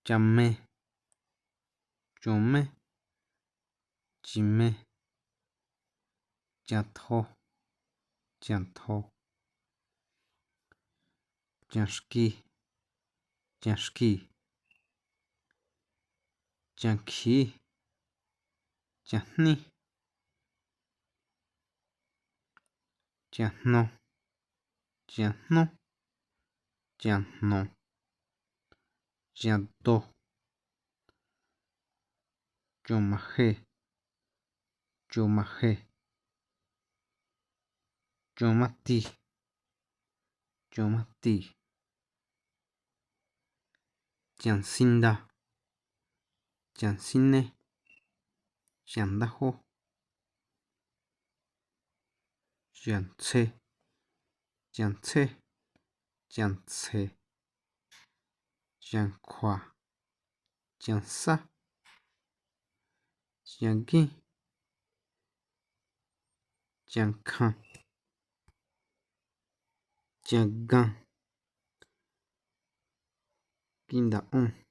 chame, chome, chime, chatjo, chantjo, chanxki, chanxki, chankji, chajni, chajno, chajno, chajno, chanto, chumaje, chumaje, chumati, chumati, chansínda, chansine, chandajo, chantsje, chantsje, chantsje, chankjua, chansá, chankín, chankjan, chankan, kinda'on.